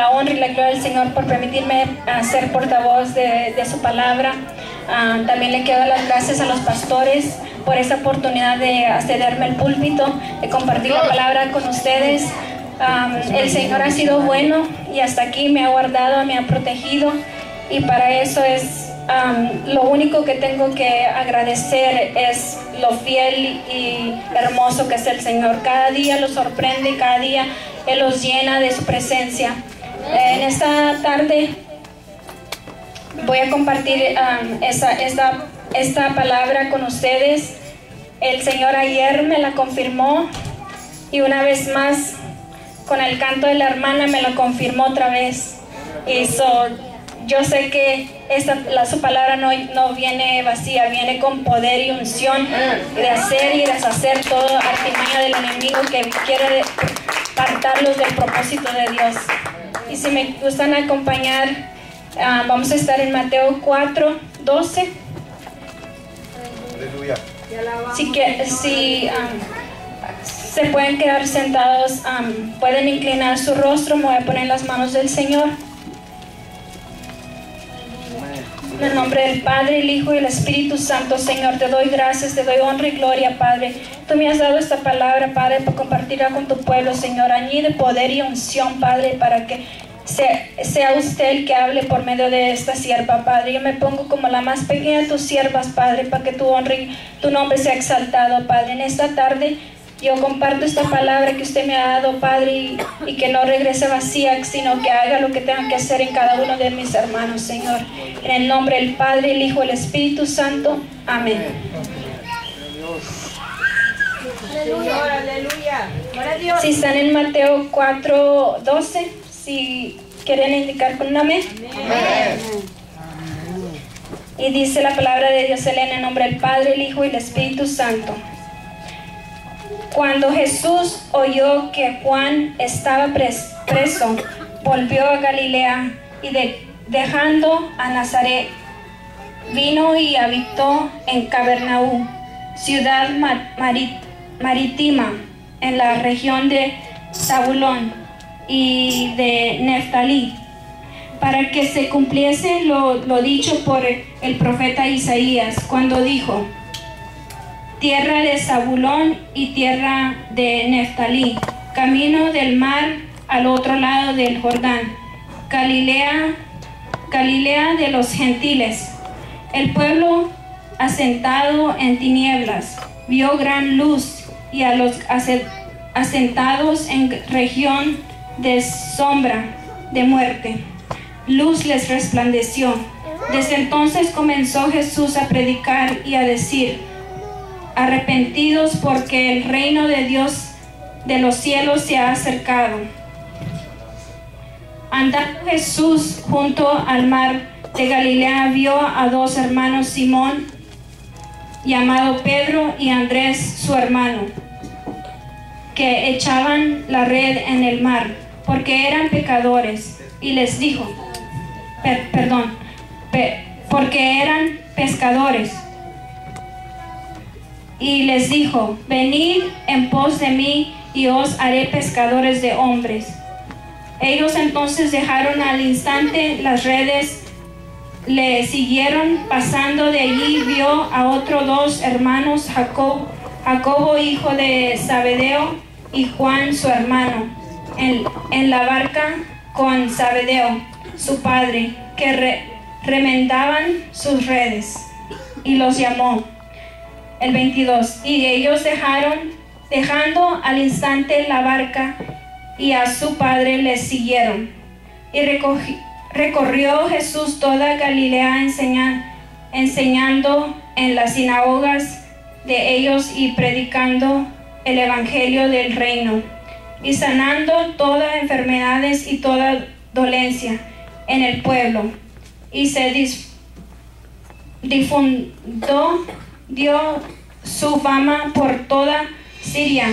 la honra y la gloria del Señor por permitirme ser portavoz de su palabra. También le quiero dar las gracias a los pastores por esta oportunidad de cederme el púlpito, de compartir la palabra con ustedes. El Señor ha sido bueno y hasta aquí me ha guardado, me ha protegido, y para eso es lo único que tengo que agradecer es lo fiel y hermoso que es el Señor. Cada día los sorprende, cada día Él los llena de su presencia. En esta tarde voy a compartir esta palabra con ustedes. El Señor ayer me la confirmó y una vez más con el canto de la hermana me lo confirmó otra vez. Y yo sé que su palabra no viene vacía, viene con poder y unción de hacer y deshacer toda artimaña del enemigo que quiere apartarlos del propósito de Dios. Y si me gustan acompañar, vamos a estar en Mateo 4:12. Aleluya. Si se pueden quedar sentados, pueden inclinar su rostro, me voy a poner en las manos del Señor. En el nombre del Padre, el Hijo y el Espíritu Santo, Señor, te doy gracias, te doy honra y gloria, Padre. Tú me has dado esta palabra, Padre, para compartirla con tu pueblo, Señor. Añade poder y unción, Padre, para que sea usted el que hable por medio de esta sierva, Padre. Yo me pongo como la más pequeña de tus siervas, Padre, para que tu honra y tu nombre sea exaltado, Padre. En esta tarde yo comparto esta palabra que usted me ha dado, Padre, y que no regrese vacía, sino que haga lo que tenga que hacer en cada uno de mis hermanos, Señor. En el nombre del Padre, el Hijo y el Espíritu Santo. Amén. Señor, aleluya. Gloria a Dios. Si están en Mateo 4:12, si quieren indicar con un amén. Amén. Y dice la palabra de Dios, en el nombre del Padre, el Hijo y el Espíritu Santo. Cuando Jesús oyó que Juan estaba preso, volvió a Galilea y dejando a Nazaret, vino y habitó en Capernaum, ciudad marítima, en la región de Zabulón y de Neftalí, para que se cumpliese lo dicho por el profeta Isaías, cuando dijo: tierra de Zabulón y tierra de Neftalí, camino del mar al otro lado del Jordán, Galilea de los gentiles. El pueblo asentado en tinieblas vio gran luz, y a los asentados en región de sombra de muerte, luz les resplandeció. Desde entonces comenzó Jesús a predicar y a decir: arrepentidos, porque el reino de Dios de los cielos se ha acercado. Andando Jesús junto al mar de Galilea, vio a dos hermanos, Simón, llamado Pedro, y Andrés, su hermano, que echaban la red en el mar, porque eran pescadores. Y les dijo, porque eran pescadores. Y les dijo: venid en pos de mí, y os haré pescadores de hombres. Ellos entonces dejaron al instante las redes, le siguieron. Pasando de allí, vio a otros dos hermanos, Jacobo hijo de Zebedeo y Juan su hermano, en la barca con Zebedeo su padre, que remendaban sus redes, y los llamó. El 22. Y ellos dejando al instante la barca y a su padre, les siguieron. Y recorrió Jesús toda Galilea, enseñando en las sinagogas de ellos y predicando el evangelio del reino, y sanando todas enfermedades y toda dolencia en el pueblo. Y se dio su fama por toda Siria,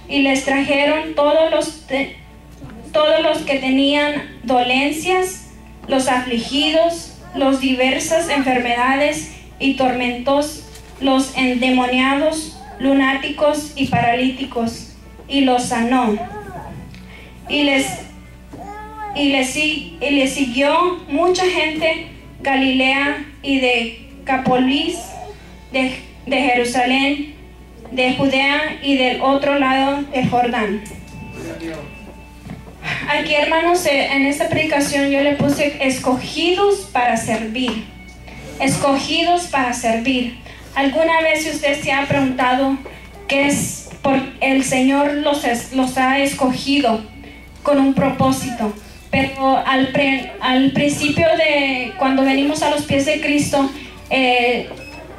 y les trajeron todos los que tenían dolencias, los afligidos, los diversas enfermedades y tormentos, los endemoniados, lunáticos y paralíticos, y los sanó. Y y le siguió mucha gente, Galilea y de Capolis, de Jerusalén, de Judea y del otro lado del Jordán. Aquí, hermanos, en esta predicación yo le puse escogidos para servir. Escogidos para servir. ¿Alguna vez usted se ha preguntado qué es por el Señor los ha escogido con un propósito? Pero al principio de cuando venimos a los pies de Cristo,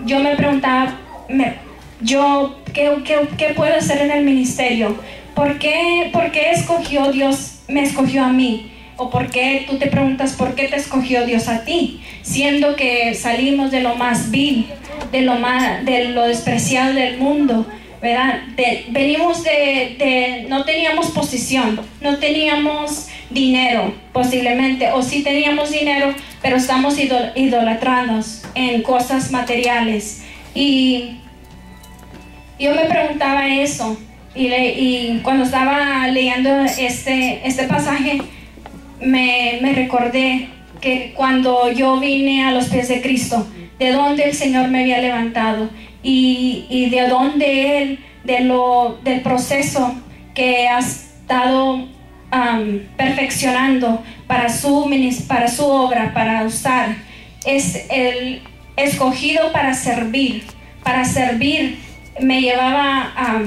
yo me preguntaba, ¿qué puedo hacer en el ministerio? ¿Por qué escogió Dios, me escogió a mí? O por qué tú te preguntas por qué te escogió Dios a ti, siendo que salimos de lo más vil, de lo despreciado del mundo, ¿verdad? Venimos no teníamos posición, no teníamos dinero posiblemente, o sí teníamos dinero, pero estamos idolatrados en cosas materiales. Y yo me preguntaba eso, y cuando estaba leyendo este pasaje, me recordé que cuando yo vine a los pies de Cristo, de dónde el Señor me había levantado, y de dónde Él, del proceso que ha estado perfeccionando para su obra, para usar, es el escogido para servir. Para servir me llevaba a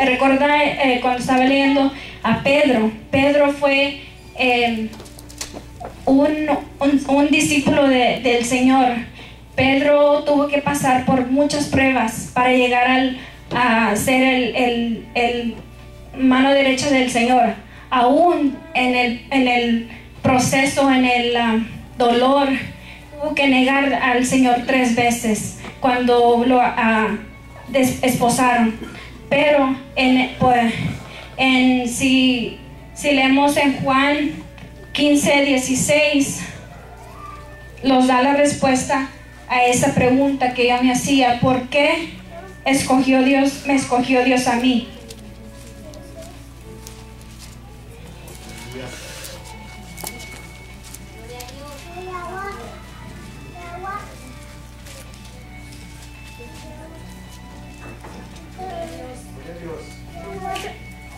recordar cuando estaba leyendo a Pedro. Pedro fue un discípulo del Señor. Pedro tuvo que pasar por muchas pruebas para llegar a ser el mano derecha del Señor. Aún en el proceso, en el dolor, tuvo que negar al Señor 3 veces cuando lo esposaron. Pero si leemos en Juan 15:16, nos da la respuesta a esa pregunta que yo me hacía: ¿por qué me escogió Dios a mí?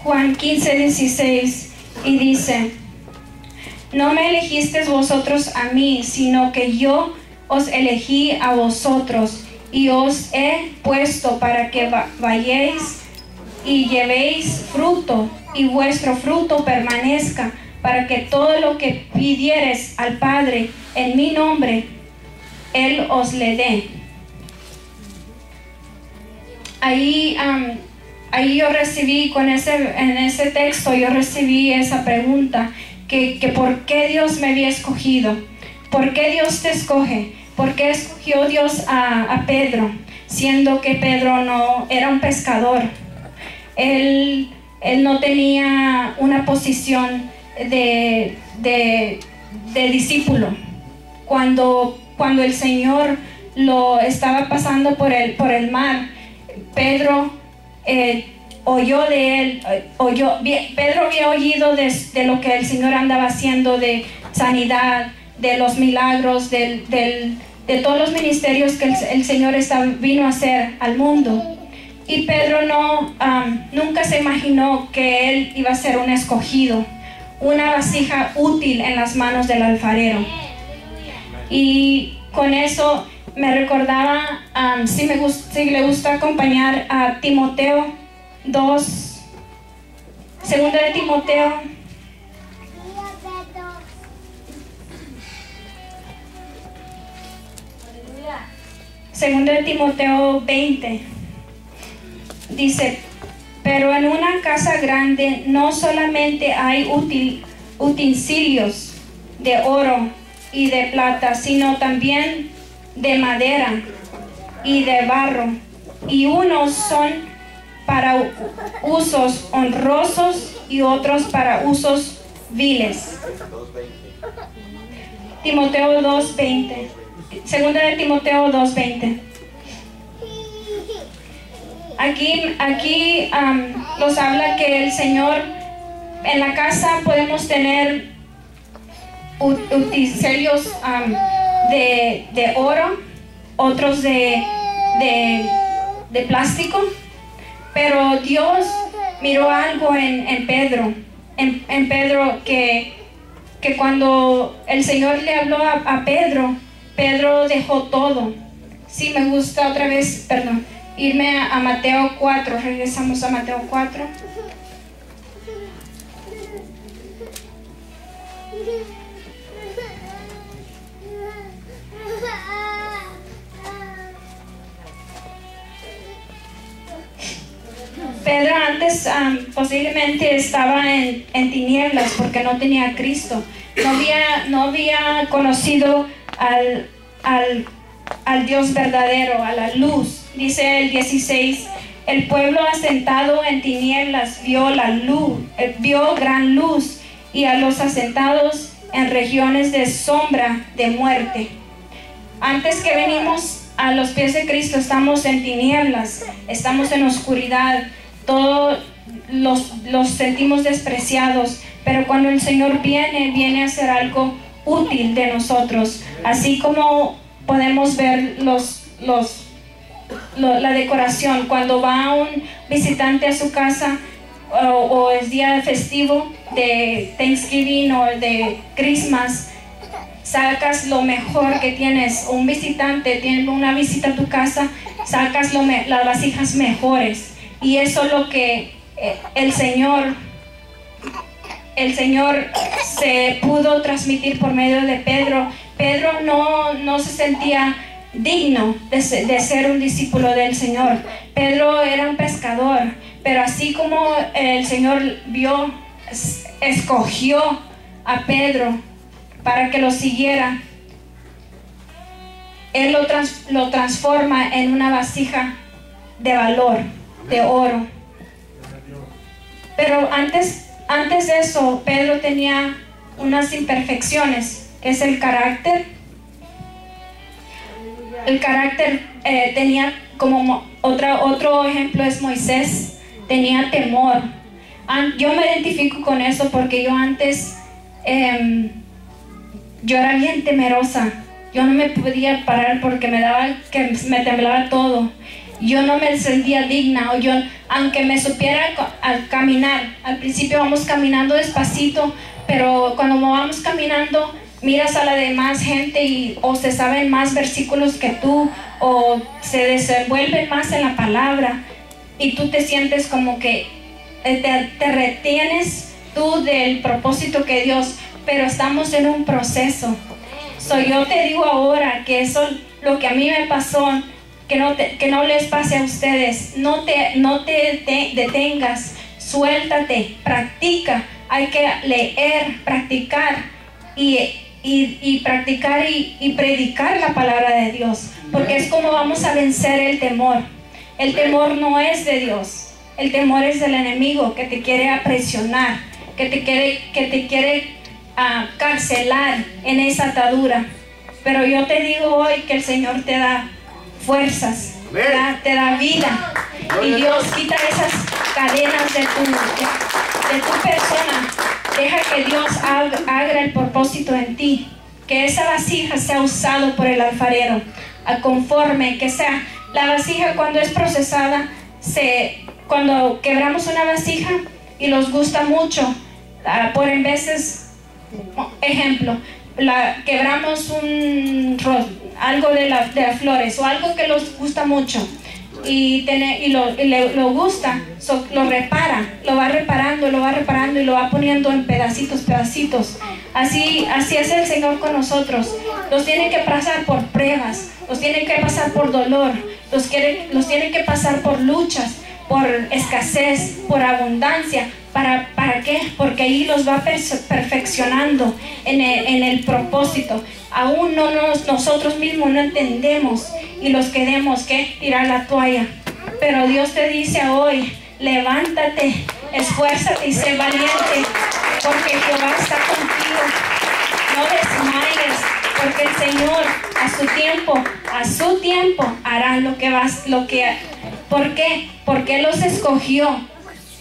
Juan 15:16, y dice: no me elegisteis vosotros a mí, sino que yo os elegí a vosotros, y os he puesto para que vayáis y llevéis fruto, y vuestro fruto permanezca, para que todo lo que pidiereis al Padre en mi nombre, Él os le dé. Ahí yo recibí, en ese texto, yo recibí esa pregunta, que por qué Dios me había escogido, por qué Dios te escoge, por qué escogió Dios a Pedro, siendo que Pedro no era un pescador. Él no tenía una posición de discípulo. Cuando el Señor lo estaba pasando por el mar, Pedro oyó de él, Pedro había oído de lo que el Señor andaba haciendo, de sanidad, de los milagros, de todos los ministerios que el Señor vino a hacer al mundo. Y Pedro nunca se imaginó que él iba a ser un escogido, una vasija útil en las manos del alfarero. Y con eso me recordaba, si le gusta acompañar a Timoteo 2, segunda de Timoteo 20, dice: pero en una casa grande no solamente hay utensilios de oro y de plata, sino también de madera y de barro, y unos son para usos honrosos y otros para usos viles. Timoteo 2:20. Segunda de Timoteo 2:20. Aquí nos habla que el Señor, en la casa podemos tener utensilios de oro, otros de plástico, pero Dios miró algo en Pedro, en Pedro que cuando el Señor le habló a Pedro, Pedro dejó todo. Sí, me gusta otra vez, perdón, irme a Mateo 4, regresamos a Mateo 4. Pedro antes posiblemente estaba en tinieblas porque no tenía a Cristo. No había conocido al Dios verdadero, a la luz. Dice el 16, el pueblo asentado en tinieblas vio la luz, vio gran luz, y a los asentados en regiones de sombra de muerte. Antes que venimos a los pies de Cristo estamos en tinieblas, estamos en oscuridad, todos los sentimos despreciados, pero cuando el Señor viene a hacer algo útil de nosotros, así como podemos ver la decoración, cuando va un visitante a su casa o es día festivo de Thanksgiving o de Christmas, sacas lo mejor que tienes. Un visitante tiene una visita a tu casa, sacas las vasijas mejores, y eso es lo que el Señor se pudo transmitir por medio de Pedro. Pedro no se sentía digno de ser un discípulo del Señor. Pedro era un pescador, pero así como el Señor escogió a Pedro para que lo siguiera, Él lo transforma en una vasija de valor, de oro. Pero antes de eso, Pedro tenía unas imperfecciones, que es el carácter. El carácter tenía como otro ejemplo es Moisés, tenía temor. Yo me identifico con eso porque yo antes yo era bien temerosa. Yo no me podía parar porque me temblaba todo. Yo no me sentía digna, aunque me supiera al caminar. Al principio vamos caminando despacito, pero cuando vamos caminando miras a la demás gente o se saben más versículos que tú, o se desenvuelven más en la palabra, y tú te sientes como que te retienes tú del propósito que Dios, pero estamos en un proceso. Yo te digo ahora que eso lo que a mí me pasó, que no les pase a ustedes. No te detengas, suéltate, practica. Hay que leer, practicar y practicar y predicar la palabra de Dios, porque es como vamos a vencer el temor. El temor no es de Dios, el temor es del enemigo que te quiere aprisionar, que te quiere carcelar en esa atadura. Pero yo te digo hoy que el Señor te da fuerzas, te da vida, y Dios quita esas cadenas de tu persona. Deja que Dios haga el propósito en ti, que esa vasija sea usada por el alfarero, conforme que sea. La vasija, cuando es procesada, cuando quebramos una vasija y nos gusta mucho, por en veces, ejemplo, quebramos algo de las flores o algo que nos gusta mucho y lo gusta, lo repara, lo va reparando y lo va poniendo en pedacitos. Así es el Señor con nosotros. Los tiene que pasar por pruebas, los tiene que pasar por dolor, los tiene que pasar por luchas, por escasez, por abundancia. ¿Para qué? Porque ahí los va perfeccionando en el propósito. Aún nosotros mismos no entendemos y los queremos que tirar la toalla. Pero Dios te dice hoy, levántate, esfuérzate y sé valiente, porque Jehová está contigo. No desmayes, porque el Señor a su tiempo hará ¿por qué? Porque Él los escogió.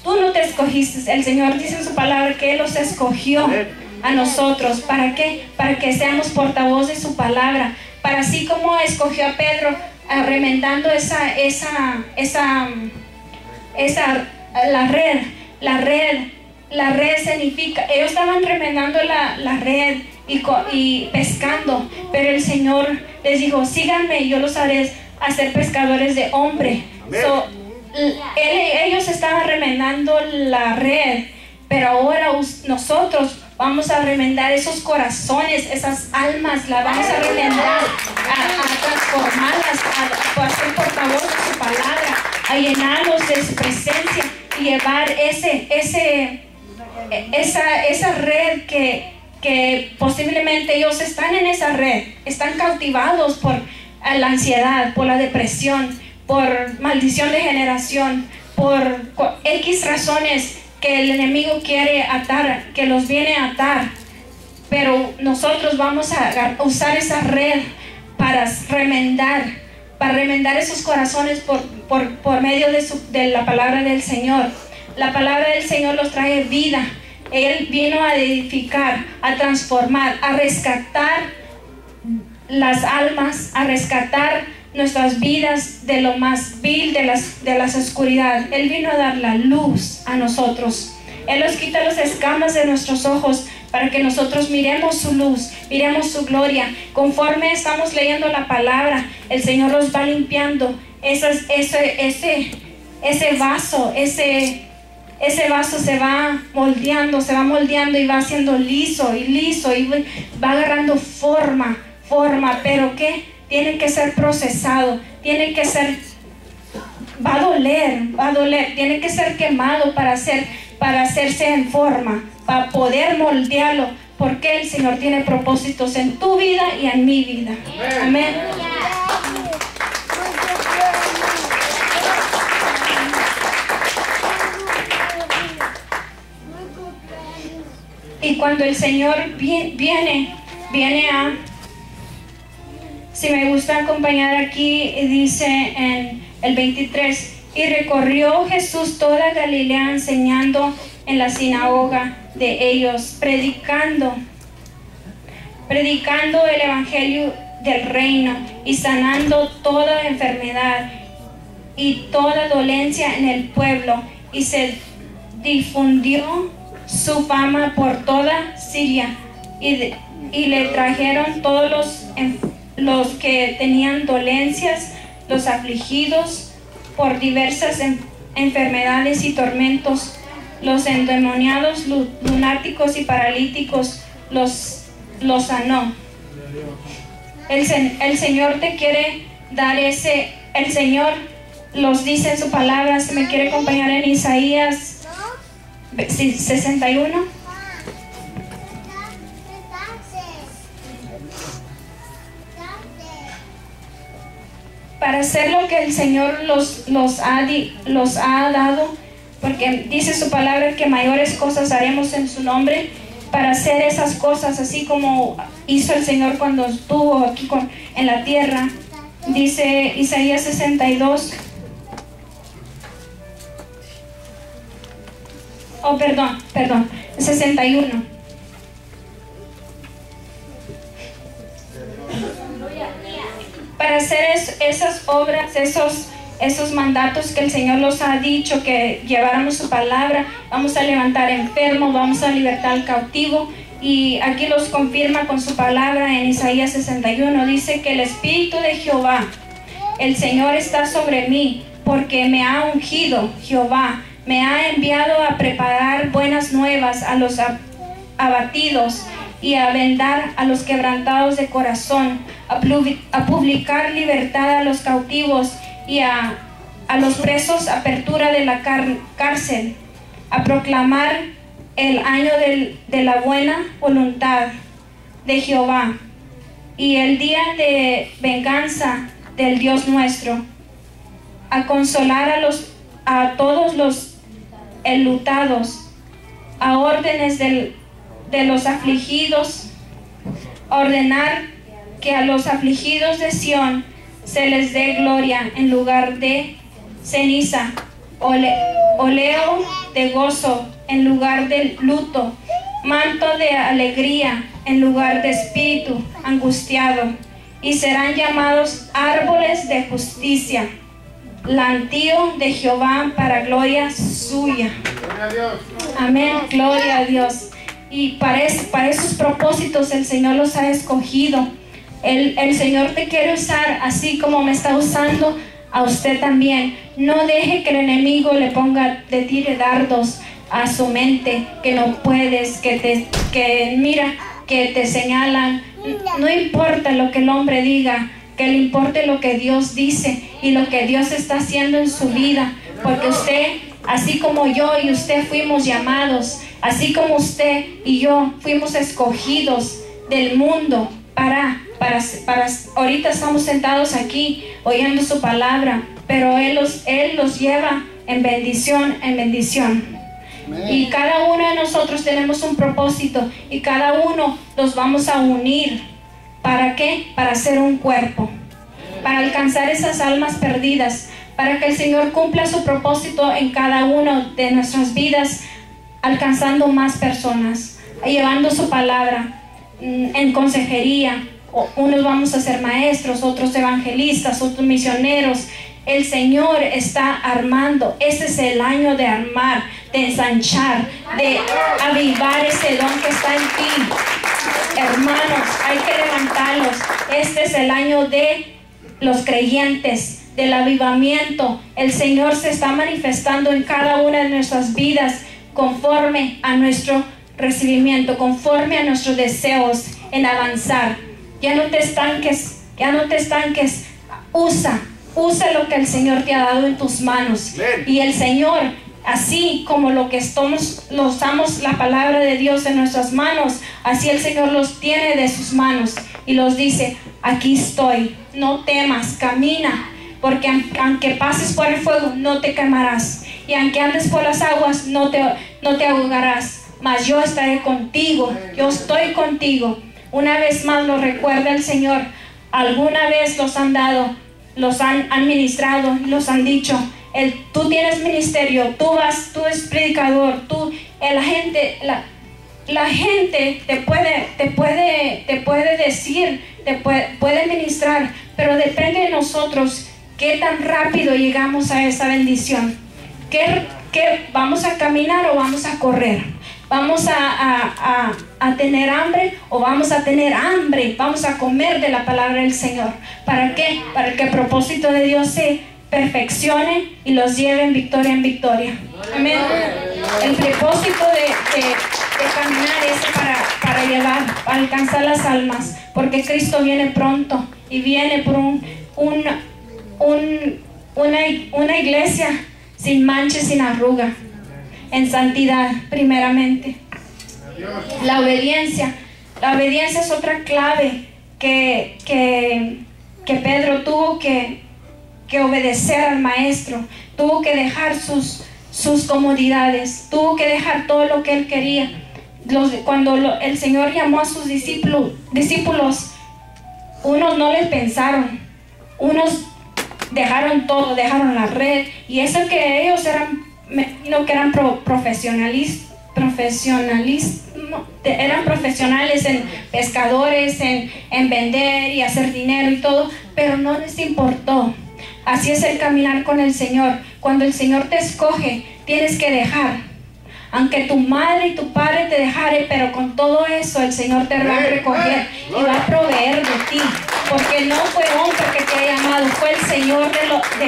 Tú no te escogiste. El Señor dice en su palabra que Él los escogió a nosotros. ¿Para qué? Para que seamos portavoz de su palabra. Para así como escogió a Pedro, remendando la red significa, ellos estaban remendando la red y pescando, pero el Señor les dijo, síganme y yo los haré hacer pescadores de hombre. Ellos estaban remendando la red, pero ahora nosotros vamos a remendar esos corazones, esas almas, las vamos a remendar, a transformarlas, a ser portavoz de su palabra, a llenarlos de su presencia y llevar esa red que posiblemente ellos están en esa red, están cautivados por la ansiedad, por la depresión, por maldición de generación, por X razones que el enemigo quiere atar, que los viene a atar. Pero nosotros vamos a usar esa red para remendar esos corazones por medio de la palabra del Señor. La palabra del Señor los trae vida. Él vino a edificar, a transformar, a rescatar las almas, a rescatar nuestras vidas de lo más vil, de las oscuridad. Él vino a dar la luz a nosotros. Él nos quita las escamas de nuestros ojos para que nosotros miremos su luz, miremos su gloria. Conforme estamos leyendo la palabra, el Señor nos va limpiando ese vaso, ese vaso se va moldeando y va haciendo liso y va agarrando forma, pero ¿qué? Tiene que ser procesado, va a doler, tiene que ser quemado para hacerse en forma, para poder moldearlo, porque el Señor tiene propósitos en tu vida y en mi vida. Amén. Y cuando el Señor viene a... Si me gusta acompañar aquí, dice en el 23, y recorrió Jesús toda Galilea enseñando en la sinagoga de ellos, predicando el evangelio del reino y sanando toda enfermedad y toda dolencia en el pueblo, y se difundió su fama por toda Siria, y le trajeron todos los que tenían dolencias, los afligidos por diversas enfermedades y tormentos, los endemoniados, lunáticos y paralíticos, los sanó. El Señor te quiere dar el Señor los dice en su palabra. Si me quiere acompañar en Isaías 61. Para hacer lo que el Señor los ha dado, porque dice su palabra que mayores cosas haremos en su nombre. Para hacer esas cosas, así como hizo el Señor cuando estuvo aquí en la tierra, dice Isaías 62. Oh, perdón, 61. Para hacer esas obras, esos mandatos que el Señor nos ha dicho, que lleváramos su palabra, vamos a levantar enfermos, vamos a libertar al cautivo, y aquí los confirma con su palabra en Isaías 61, dice que el Espíritu de Jehová, el Señor está sobre mí, porque me ha ungido Jehová, me ha enviado a preparar buenas nuevas a los abatidos, y a vendar a los quebrantados de corazón, a publicar libertad a los cautivos y a los presos apertura de la cárcel, a proclamar el año de la buena voluntad de Jehová y el día de venganza del Dios nuestro, a consolar a todos los enlutados, a órdenes de los afligidos, ordenar que a los afligidos de Sión se les dé gloria en lugar de ceniza, oleo de gozo en lugar del luto, manto de alegría en lugar de espíritu angustiado, y serán llamados árboles de justicia, plantío de Jehová para gloria suya. Gloria a Dios. Amén, gloria a Dios. Y para esos propósitos el Señor los ha escogido. El Señor te quiere usar así como me está usando a usted también. No deje que el enemigo le tire dardos a su mente, que no puedes, que te señalan. No importa lo que el hombre diga, que le importe lo que Dios dice y lo que Dios está haciendo en su vida, porque usted, así como yo y usted fuimos llamados, así como usted y yo fuimos escogidos del mundo para ahorita estamos sentados aquí oyendo su palabra, pero Él los lleva en bendición en bendición. Y cada uno de nosotros tenemos un propósito y cada uno los vamos a unir. ¿Para qué? Para ser un cuerpo, para alcanzar esas almas perdidas, para que el Señor cumpla su propósito en cada uno de nuestras vidas, alcanzando más personas, llevando su palabra en consejería. Unos vamos a ser maestros, otros evangelistas, otros misioneros. El Señor está armando. Este es el año de armar, de ensanchar, de avivar ese don que está en ti. Hermanos, hay que levantarlos. Este es el año de los creyentes, del avivamiento. El Señor se está manifestando en cada una de nuestras vidas conforme a nuestro recibimiento, conforme a nuestros deseos en avanzar. Ya no te estanques, usa lo que el Señor te ha dado en tus manos. Y el Señor, así como lo usamos la palabra de Dios en nuestras manos, así el Señor los tiene de sus manos y los dice: aquí estoy, no temas, camina, porque aunque pases por el fuego no te quemarás, y aunque andes por las aguas no te ahogarás, mas yo estaré contigo, yo estoy contigo. Una vez más lo recuerda el Señor. Alguna vez los han ministrado, los han dicho: tú tienes ministerio, tú eres predicador, la gente te puede decir, puede ministrar, pero depende de nosotros qué tan rápido llegamos a esa bendición. ¿Qué vamos a caminar o vamos a correr? ¿Vamos a tener hambre o vamos a tener hambre? Vamos a comer de la palabra del Señor. ¿Para qué? Para que el propósito de Dios se perfeccione y los lleve en victoria. Amén. El propósito de caminar es para llevar, para alcanzar las almas, porque Cristo viene pronto y viene por una iglesia sin mancha, sin arruga, en santidad primeramente. La obediencia es otra clave que Pedro tuvo que obedecer al maestro, tuvo que dejar sus comodidades, tuvo que dejar todo lo que él quería. Cuando el Señor llamó a sus discípulos, unos no les pensaron, unos dejaron todo, dejaron la red, y eso que ellos eran eran profesionales en pescadores, en vender y hacer dinero y todo, pero no les importó. Así es el caminar con el Señor. Cuando el Señor te escoge, tienes que dejar. Aunque tu madre y tu padre te dejaren, pero con todo eso el Señor te va a recoger y va a proveer de ti. Porque no fue hombre que te ha llamado, fue el Señor de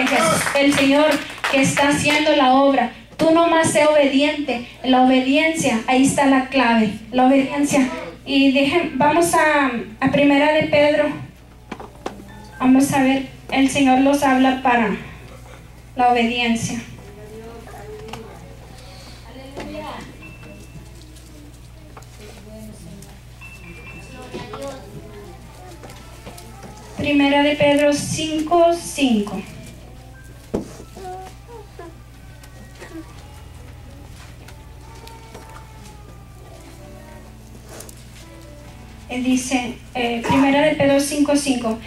Jesús, el Señor que está haciendo la obra. Tú nomás sé obediente. La obediencia, ahí está la clave, la obediencia. Y vamos a Primera de Pedro. Vamos a ver, el Señor los habla para la obediencia. Primera de Pedro 5:5. Dice, Primera de Pedro 5:5: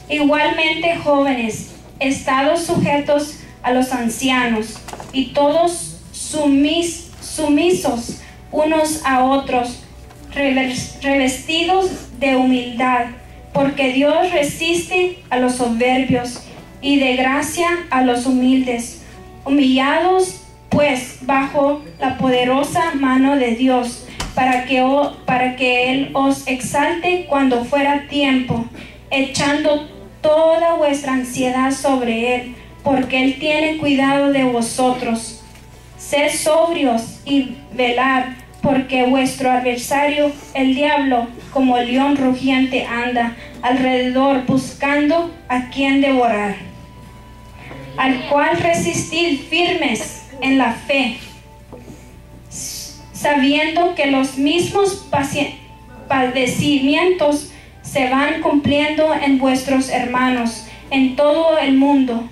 igualmente, jóvenes, estados sujetos a los ancianos y todos sumisos unos a otros, revestidos de humildad, porque Dios resiste a los soberbios y de gracia a los humildes. Humillados pues bajo la poderosa mano de Dios, para que Él os exalte cuando fuera tiempo, echando toda vuestra ansiedad sobre Él, porque Él tiene cuidado de vosotros. Sed sobrios y velad, porque vuestro adversario, el diablo, como león rugiente, anda alrededor buscando a quien devorar, al cual resistid firmes en la fe, sabiendo que los mismos padecimientos se van cumpliendo en vuestros hermanos en todo el mundo.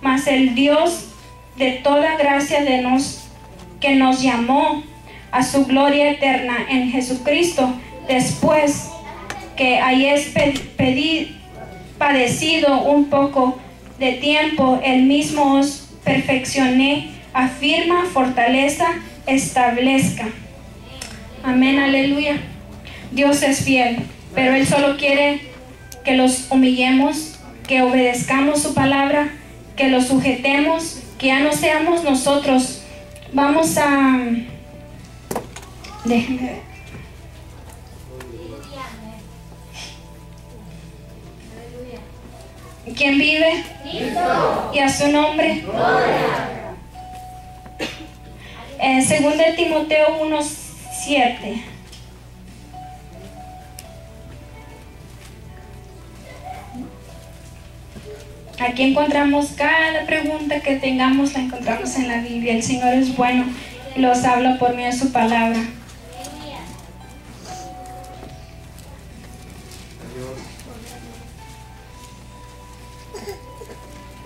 Mas el Dios de toda gracia que nos llamó a su gloria eterna en Jesucristo, después que hayáis padecido un poco de tiempo, Él mismo os perfeccione, afirma, fortaleza, establezca. Amén, aleluya. Dios es fiel, pero Él solo quiere que los humillemos, que obedezcamos su palabra, que los sujetemos, que ya no seamos nosotros. Vamos a... Déjenme ver. ¿Quién vive? Cristo. Y a su nombre. Según de Timoteo 1:7. Aquí encontramos cada pregunta que tengamos, la encontramos en la Biblia. El Señor es bueno y los habla por medio de su palabra.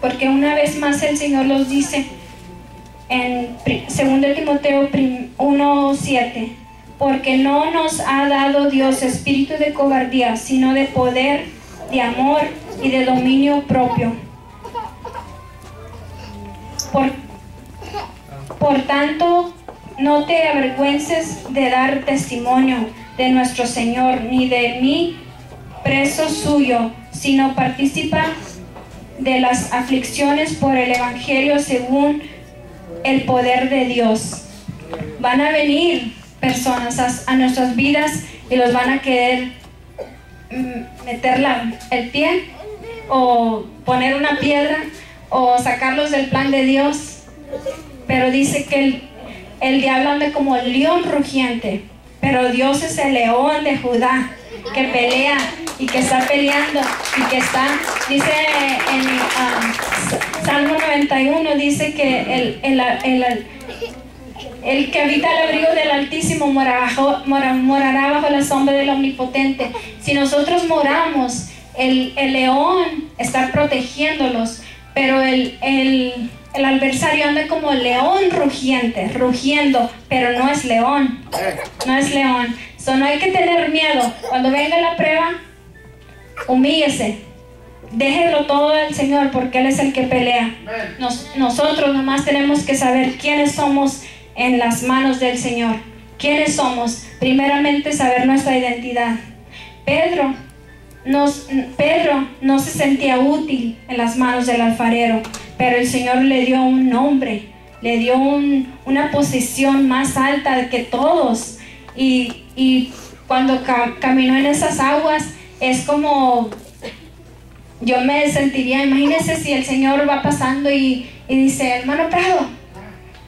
Porque una vez más el Señor los dice en 2 Timoteo 1:7, porque no nos ha dado Dios espíritu de cobardía, sino de poder, de amor y de dominio propio. Por tanto, no te avergüences de dar testimonio de nuestro Señor, ni de mí, preso suyo, sino participa de las aflicciones por el Evangelio según el poder de Dios. Van a venir personas a nuestras vidas y los van a querer meter el pie o poner una piedra o sacarlos del plan de Dios, pero dice que el diablo anda como el león rugiente, pero Dios es el león de Judá, que pelea y que está peleando y que está, dice en Salmo 91, dice que el que habita el abrigo del Altísimo morará bajo la sombra del Omnipotente. Si nosotros moramos, el león está protegiéndolos, pero el adversario anda como el león rugiente, rugiendo, pero no es león, no es león. No hay que tener miedo. Cuando venga la prueba, humíllese, déjelo todo al Señor, porque Él es el que pelea. Nosotros nomás tenemos que saber quiénes somos en las manos del Señor. ¿Quiénes somos? Primeramente saber nuestra identidad. Pedro no se sentía útil en las manos del alfarero, pero el Señor le dio un nombre, le dio una posición más alta que todos. Y cuando caminó en esas aguas, es como, yo me sentiría, imagínense si el Señor va pasando y dice, hermano Prado,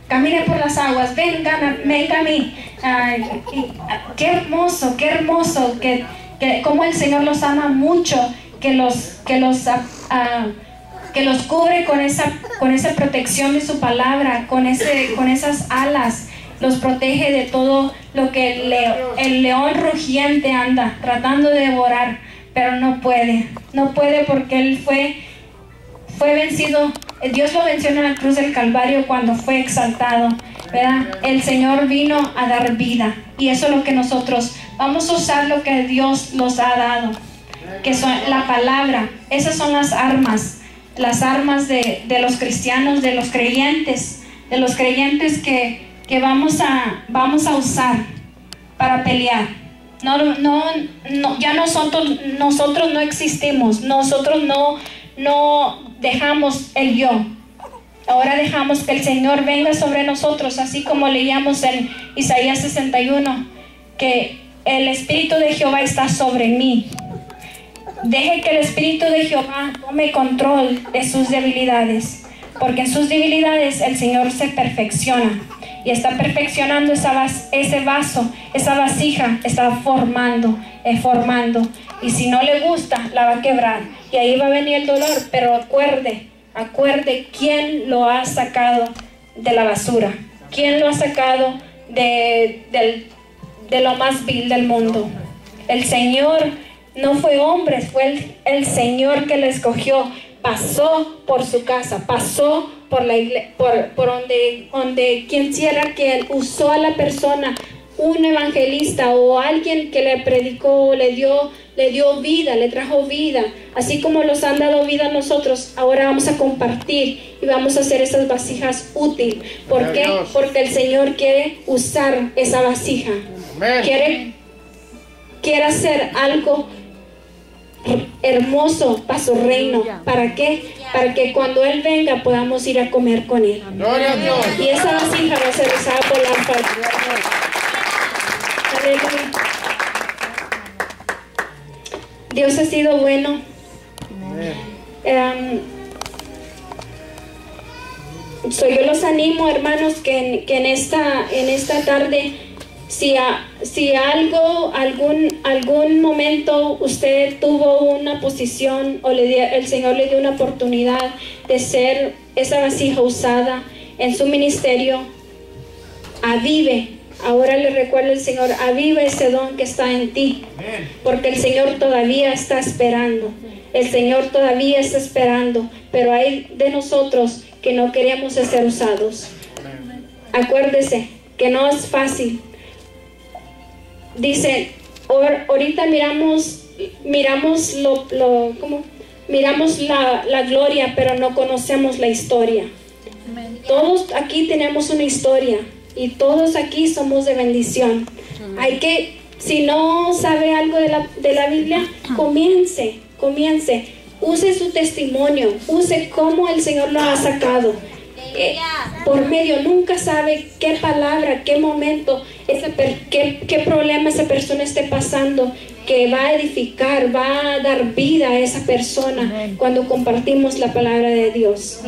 camine por las aguas, venga a mí. Qué hermoso, que como el Señor los ama mucho, que los cubre con esa protección de su palabra, con esas alas. Los protege de todo lo que el león rugiente anda tratando de devorar, pero no puede porque él fue vencido. Dios lo venció en la cruz del Calvario cuando fue exaltado, ¿verdad? El Señor vino a dar vida, y eso es lo que nosotros vamos a usar, lo que Dios nos ha dado, que son la palabra. Esas son las armas de los cristianos, de los creyentes que que vamos a usar para pelear. Ya nosotros no existimos, nosotros no dejamos el yo. Ahora dejamos que el Señor venga sobre nosotros, así como leíamos en Isaías 61, que el Espíritu de Jehová está sobre mí. Deje que el Espíritu de Jehová tome control de sus debilidades, porque en sus debilidades el Señor se perfecciona y está perfeccionando ese vaso, esa vasija, está formando, y si no le gusta la va a quebrar y ahí va a venir el dolor, pero acuerde quién lo ha sacado de la basura, quién lo ha sacado de lo más vil del mundo. El Señor no fue hombre, fue el Señor que lo escogió. Pasó por su casa, pasó por la iglesia, por donde quien quiera que usó a la persona, un evangelista o alguien que le predicó, le dio vida, le trajo vida, así como los han dado vida a nosotros. Ahora vamos a compartir y vamos a hacer esas vasijas útiles. ¿Por qué? Porque el Señor quiere usar esa vasija. Quiere hacer algo hermoso para su reino. ¿Para qué? Para que cuando Él venga podamos ir a comer con Él. Y esa vasija va a ser usada por la paz. Aleluya. Dios ha sido bueno. Yo los animo, hermanos, que en esta tarde, si algún momento usted tuvo una posición o el Señor le dio una oportunidad de ser esa vasija usada en su ministerio, avive. Ahora le recuerdo el Señor, aviva ese don que está en ti, porque el Señor todavía está esperando. El Señor todavía está esperando, pero hay de nosotros que no queremos ser usados. Acuérdese que no es fácil. Dice, ahorita miramos la gloria, pero no conocemos la historia. Todos aquí tenemos una historia y todos aquí somos de bendición. Si no sabe algo de la Biblia, comience. Use su testimonio, use cómo el Señor lo ha sacado. Por medio, nunca sabe qué palabra, qué momento, qué problema esa persona esté pasando, que va a edificar, va a dar vida a esa persona cuando compartimos la palabra de Dios.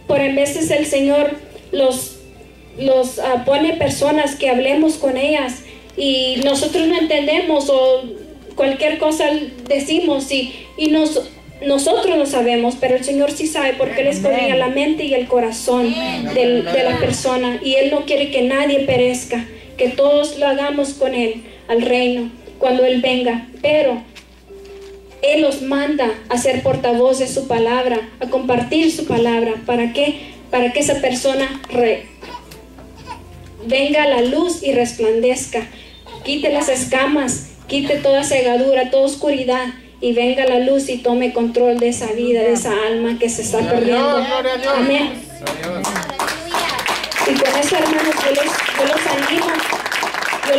Por en veces el Señor los pone personas que hablemos con ellas y nosotros no entendemos o cualquier cosa decimos y nosotros no sabemos, pero el Señor sí sabe, porque Él escudriña la mente y el corazón de la persona, y Él no quiere que nadie perezca, que todos lo hagamos con Él al reino cuando Él venga. Pero Él los manda a ser portavoz de su palabra, a compartir su palabra. ¿Para qué? Para que esa persona venga a la luz y resplandezca, quite las escamas, quite toda cegadura, toda oscuridad, y venga la luz y tome control de esa vida, de esa alma que se está perdiendo. Amén. Y con eso, hermanos, yo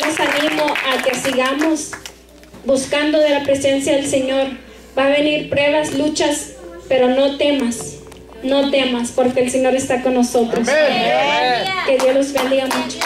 los animo a que sigamos buscando de la presencia del Señor. Va a venir pruebas, luchas, pero no temas, porque el Señor está con nosotros. Que Dios los bendiga mucho.